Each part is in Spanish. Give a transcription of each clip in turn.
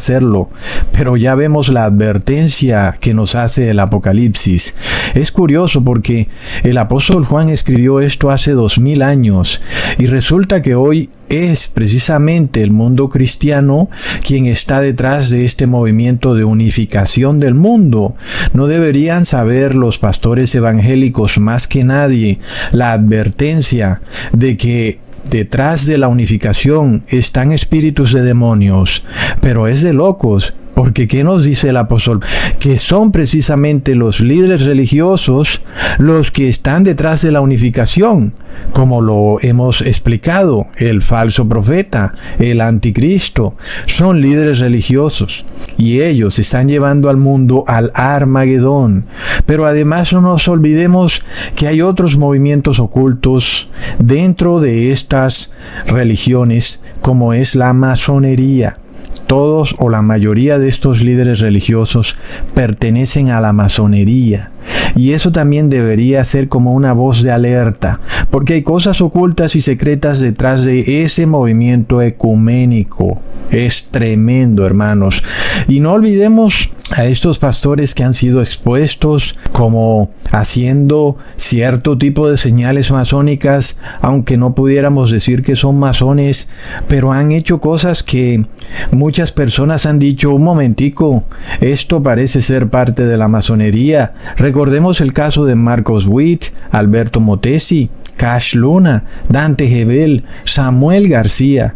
hacerlo, pero ya vemos la advertencia que nos hace el Apocalipsis. Es curioso porque el apóstol Juan escribió esto hace 2000 años y resulta que hoy es precisamente el mundo cristiano quien está detrás de este movimiento de unificación del mundo. ¿No deberían saber los pastores evangélicos más que nadie la advertencia de que detrás de la unificación están espíritus de demonios? Pero es de locos, porque ¿qué nos dice el apóstol? Que son precisamente los líderes religiosos los que están detrás de la unificación, como lo hemos explicado. El falso profeta, el anticristo, son líderes religiosos y ellos están llevando al mundo al Armagedón. Pero además no nos olvidemos que hay otros movimientos ocultos dentro de estas religiones, como es la masonería. Todos o la mayoría de estos líderes religiosos pertenecen a la masonería. Y eso también debería ser como una voz de alerta, porque hay cosas ocultas y secretas detrás de ese movimiento ecuménico. Es tremendo, hermanos. Y no olvidemos a estos pastores que han sido expuestos como haciendo cierto tipo de señales masónicas, aunque no pudiéramos decir que son masones, pero han hecho cosas que muchas personas han dicho: un momentico, esto parece ser parte de la masonería. Recordemos el caso de Marcos Witt, Alberto Motesi, Cash Luna, Dante Gebel, Samuel García.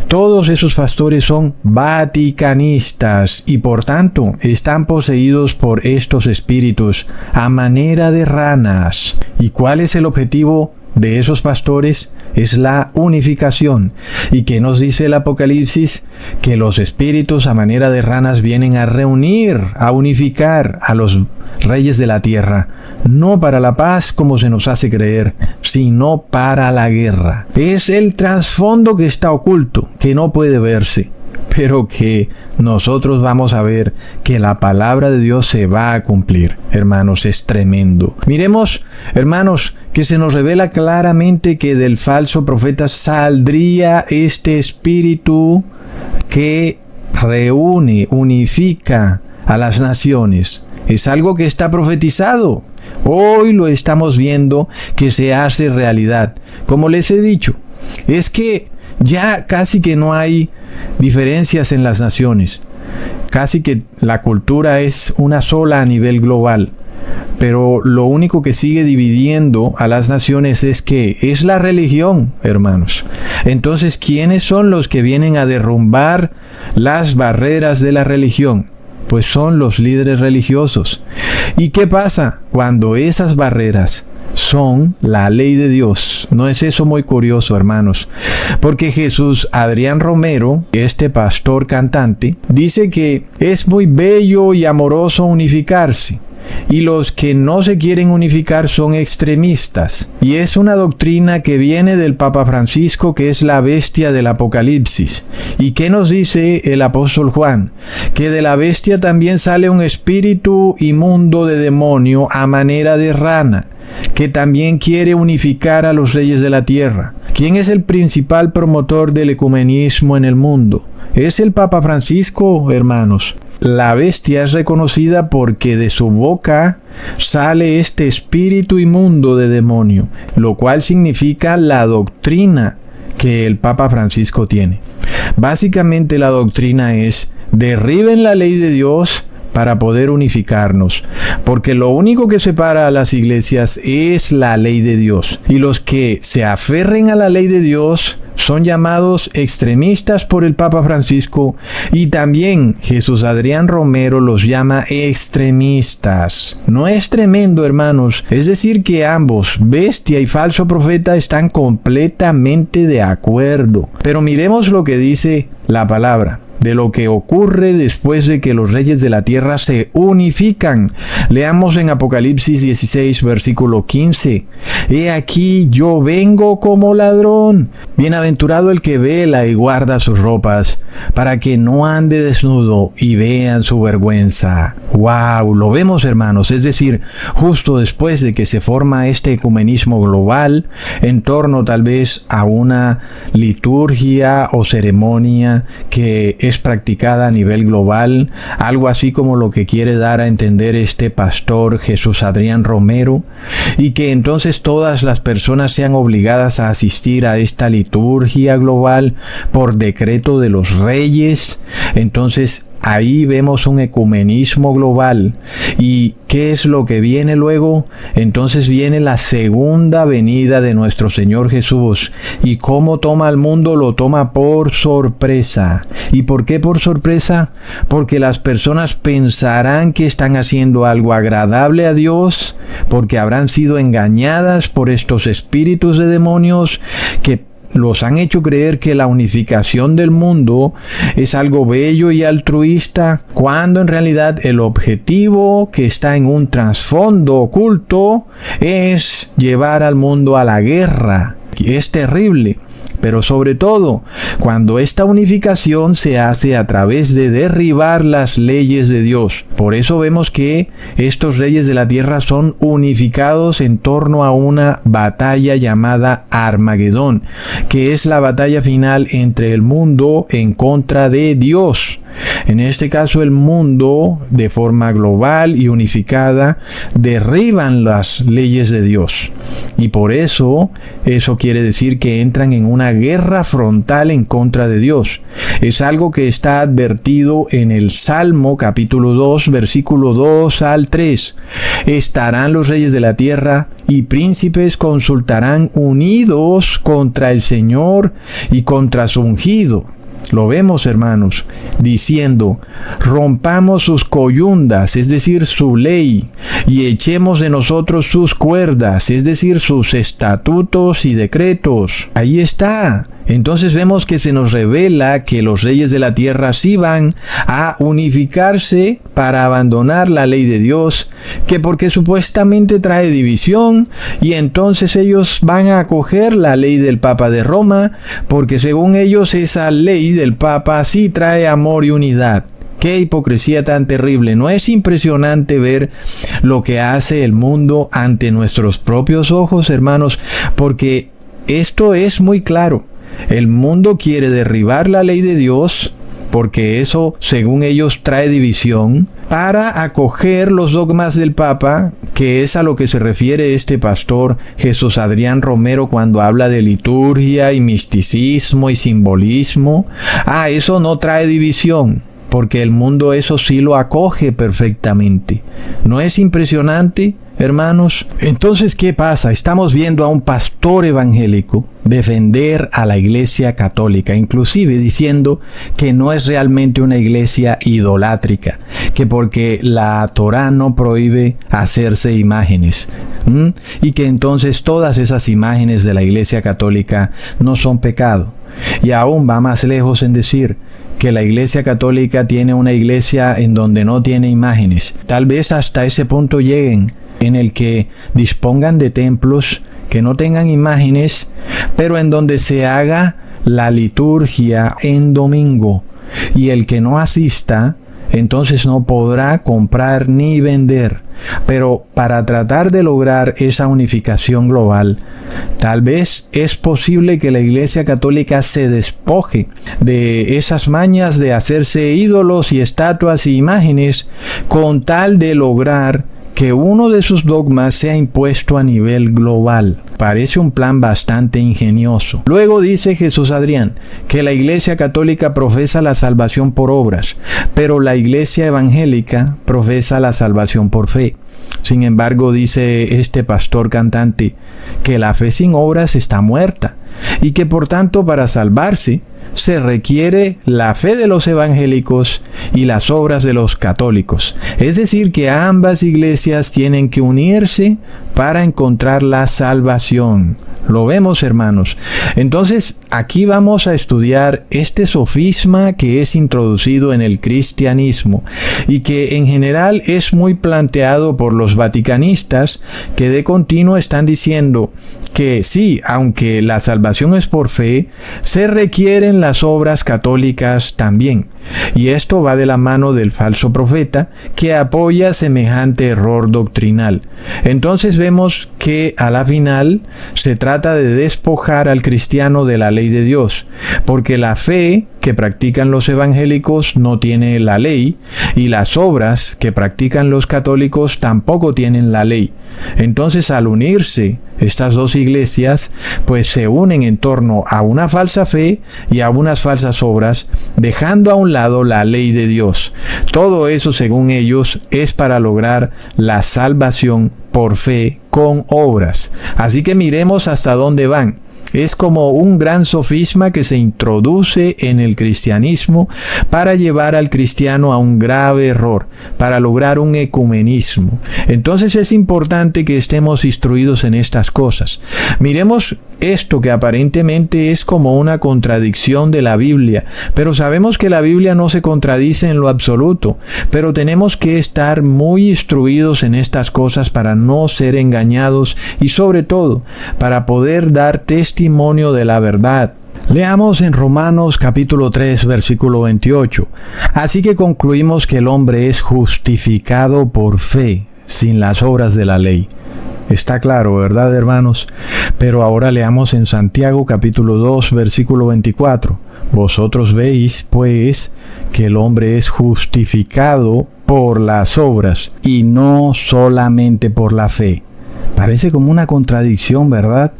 Todos esos pastores son vaticanistas y por tanto están poseídos por estos espíritus a manera de ranas. ¿Y cuál es el objetivo de esos pastores? Es la unificación. ¿Y qué nos dice el Apocalipsis? Que los espíritus a manera de ranas vienen a reunir, a unificar a los reyes de la tierra, no para la paz como se nos hace creer, sino para la guerra. Es el trasfondo que está oculto, que no puede verse, pero que nosotros vamos a ver que la palabra de Dios se va a cumplir. Hermanos, es tremendo. Miremos, hermanos, que se nos revela claramente que del falso profeta saldría este espíritu que reúne, unifica a las naciones. Es algo que está profetizado. Hoy lo estamos viendo que se hace realidad. Como les he dicho, es que ya casi que no hay diferencias en las naciones. Casi que la cultura es una sola a nivel global. Pero lo único que sigue dividiendo a las naciones es la religión, hermanos. Entonces, ¿quiénes son los que vienen a derrumbar las barreras de la religión? Pues son los líderes religiosos. ¿Y qué pasa cuando esas barreras son la ley de Dios? ¿No es eso muy curioso, hermanos? Porque Jesús Adrián Romero, este pastor cantante, dice que es muy bello y amoroso unificarse. Y los que no se quieren unificar son extremistas. Y es una doctrina que viene del Papa Francisco, que es la bestia del Apocalipsis. ¿Y qué nos dice el apóstol Juan? Que de la bestia también sale un espíritu inmundo de demonio a manera de rana, que también quiere unificar a los reyes de la tierra. ¿Quién es el principal promotor del ecumenismo en el mundo? Es el Papa Francisco, hermanos. La bestia es reconocida porque de su boca sale este espíritu inmundo de demonio, lo cual significa la doctrina que el Papa Francisco tiene. Básicamente la doctrina es: derriben la ley de Dios para poder unificarnos, porque lo único que separa a las iglesias es la ley de Dios, y los que se aferren a la ley de Dios son llamados extremistas por el Papa Francisco, y también Jesús Adrián Romero los llama extremistas. ¿No es tremendo, hermanos? Es decir, que ambos, bestia y falso profeta, están completamente de acuerdo. Pero miremos lo que dice la palabra de lo que ocurre después de que los reyes de la tierra se unifican. Leamos en Apocalipsis 16, versículo 15. He aquí yo vengo como ladrón. Bienaventurado el que vela y guarda sus ropas, para que no ande desnudo y vean su vergüenza. ¡Wow! Lo vemos, hermanos. Es decir, justo después de que se forma este ecumenismo global, en torno tal vez a una liturgia o ceremonia que es practicada a nivel global, algo así como lo que quiere dar a entender este pastor Jesús Adrián Romero, y que entonces todas las personas sean obligadas a asistir a esta liturgia global por decreto de los reyes. Entonces ahí vemos un ecumenismo global. ¿Y qué es lo que viene luego? Entonces viene la segunda venida de nuestro Señor Jesús. ¿Y cómo toma al mundo? Lo toma por sorpresa. ¿Y por qué por sorpresa? Porque las personas pensarán que están haciendo algo agradable a Dios, porque habrán sido engañadas por estos espíritus de demonios que los han hecho creer que la unificación del mundo es algo bello y altruista, cuando en realidad el objetivo que está en un trasfondo oculto es llevar al mundo a la guerra. Y es terrible. Pero sobre todo, cuando esta unificación se hace a través de derribar las leyes de Dios. Por eso vemos que estos reyes de la tierra son unificados en torno a una batalla llamada Armagedón, que es la batalla final entre el mundo en contra de Dios. En este caso, el mundo, de forma global y unificada, derriban las leyes de Dios. Y por eso quiere decir que entran en una guerra frontal en contra de Dios. Es algo que está advertido en el Salmo capítulo 2, versículo 2 al 3. Estarán los reyes de la tierra y príncipes consultarán unidos contra el Señor y contra su ungido. Lo vemos, hermanos, diciendo: rompamos sus coyundas, es decir, su ley, y echemos de nosotros sus cuerdas, es decir, sus estatutos y decretos. Ahí está. Entonces vemos que se nos revela que los reyes de la tierra sí van a unificarse para abandonar la ley de Dios, que porque supuestamente trae división, y entonces ellos van a acoger la ley del Papa de Roma, porque según ellos esa ley del Papa sí trae amor y unidad. ¡Qué hipocresía tan terrible! ¿No es impresionante ver lo que hace el mundo ante nuestros propios ojos, hermanos? Porque esto es muy claro. El mundo quiere derribar la ley de Dios, porque eso, según ellos, trae división, para acoger los dogmas del Papa, que es a lo que se refiere este pastor Jesús Adrián Romero cuando habla de liturgia y misticismo y simbolismo. Eso no trae división, porque el mundo eso sí lo acoge perfectamente. ¿No es impresionante, hermanos? Entonces, ¿qué pasa? Estamos viendo a un pastor evangélico defender a la Iglesia Católica, inclusive diciendo que no es realmente una iglesia idolátrica, que porque la Torá no prohíbe hacerse imágenes, y que entonces todas esas imágenes de la Iglesia Católica no son pecado. Y aún va más lejos en decir que la Iglesia Católica tiene una iglesia en donde no tiene imágenes. Tal vez hasta ese punto lleguen, en el que dispongan de templos que no tengan imágenes, pero en donde se haga la liturgia en domingo, y el que no asista entonces no podrá comprar ni vender. Pero para tratar de lograr esa unificación global, tal vez es posible que la Iglesia Católica se despoje de esas mañas de hacerse ídolos y estatuas y imágenes, con tal de lograr que uno de sus dogmas sea impuesto a nivel global. Parece un plan bastante ingenioso. Luego dice Jesús Adrián que la Iglesia Católica profesa la salvación por obras, pero la Iglesia Evangélica profesa la salvación por fe. Sin embargo, dice este pastor cantante que la fe sin obras está muerta, y que por tanto para salvarse se requiere la fe de los evangélicos y las obras de los católicos. Es decir, que ambas iglesias tienen que unirse para encontrar la salvación. Lo vemos, hermanos. Entonces, aquí vamos a estudiar este sofisma que es introducido en el cristianismo y que en general es muy planteado por los vaticanistas, que de continuo están diciendo que sí, aunque la salvación es por fe, se requieren las obras católicas también. Y esto va de la mano del falso profeta, que apoya semejante error doctrinal. Entonces vemos que a la final se trata de despojar al cristiano de la ley ley de Dios, porque la fe que practican los evangélicos no tiene la ley, y las obras que practican los católicos tampoco tienen la ley. Entonces, al unirse estas dos iglesias, pues se unen en torno a una falsa fe y a unas falsas obras, dejando a un lado la ley de Dios. Todo eso, según ellos, es para lograr la salvación por fe con obras. Así que miremos hasta dónde van. Es como un gran sofisma que se introduce en el cristianismo para llevar al cristiano a un grave error, para lograr un ecumenismo. Entonces es importante que estemos instruidos en estas cosas. Miremos esto que aparentemente es como una contradicción de la Biblia, pero sabemos que la Biblia no se contradice en lo absoluto, pero tenemos que estar muy instruidos en estas cosas para no ser engañados y sobre todo para poder dar testimonio de la verdad. Leamos en Romanos capítulo 3, versículo 28. Así que concluimos que el hombre es justificado por fe, sin las obras de la ley. Está claro, ¿verdad, hermanos? Pero ahora leamos en Santiago capítulo 2, versículo 24. Vosotros veis, pues, que el hombre es justificado por las obras y no solamente por la fe. Parece como una contradicción, ¿verdad?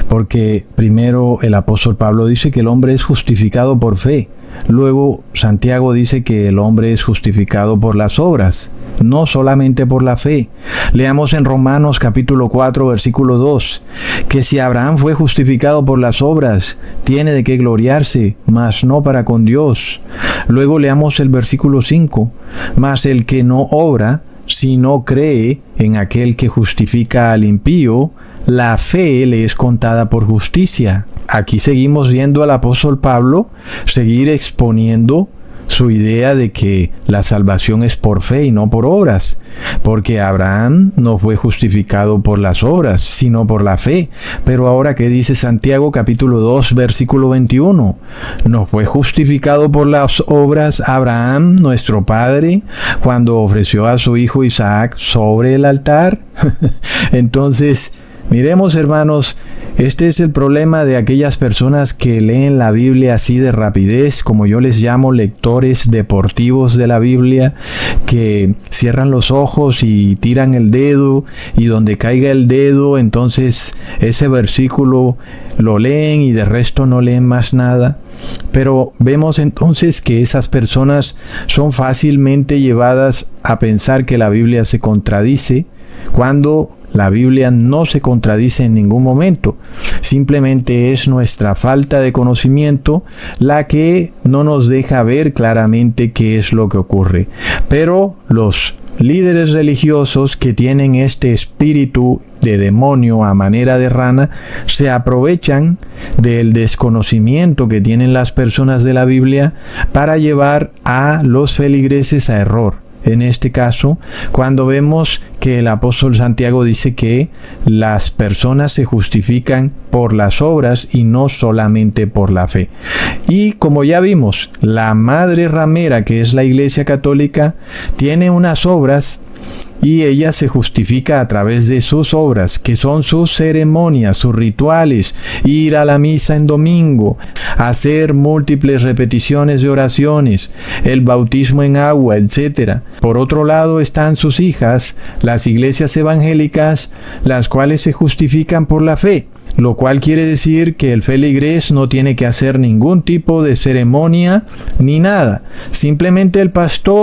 Porque primero el apóstol Pablo dice que el hombre es justificado por fe. Luego Santiago dice que el hombre es justificado por las obras, no solamente por la fe. Leamos en Romanos capítulo 4, versículo 2, que si Abraham fue justificado por las obras, tiene de qué gloriarse, mas no para con Dios. Luego leamos el versículo 5, mas el que no obra, si no cree en aquel que justifica al impío, la fe le es contada por justicia. Aquí seguimos viendo al apóstol Pablo seguir exponiendo su idea de que la salvación es por fe y no por obras, porque Abraham no fue justificado por las obras, sino por la fe. Pero ahora, ¿qué dice Santiago capítulo 2, versículo 21? ¿No fue justificado por las obras Abraham, nuestro padre, cuando ofreció a su hijo Isaac sobre el altar? Entonces, miremos, hermanos, este es el problema de aquellas personas que leen la Biblia así de rapidez, como yo les llamo lectores deportivos de la Biblia, que cierran los ojos y tiran el dedo, y donde caiga el dedo, entonces ese versículo lo leen y de resto no leen más nada. Pero vemos entonces que esas personas son fácilmente llevadas a pensar que la Biblia se contradice, cuando la Biblia no se contradice en ningún momento. Simplemente es nuestra falta de conocimiento la que no nos deja ver claramente qué es lo que ocurre. Pero los líderes religiosos que tienen este espíritu de demonio a manera de rana se aprovechan del desconocimiento que tienen las personas de la Biblia para llevar a los feligreses a error. En este caso, cuando vemos que el apóstol Santiago dice que las personas se justifican por las obras y no solamente por la fe. Y como ya vimos, la madre ramera, que es la Iglesia Católica, tiene unas obras y ella se justifica a través de sus obras, que son sus ceremonias, sus rituales, ir a la misa en domingo, hacer múltiples repeticiones de oraciones, el bautismo en agua, etc. Por otro lado están sus hijas, las iglesias evangélicas, las cuales se justifican por la fe, lo cual quiere decir que el feligrés no tiene que hacer ningún tipo de ceremonia ni nada. Simplemente el pastor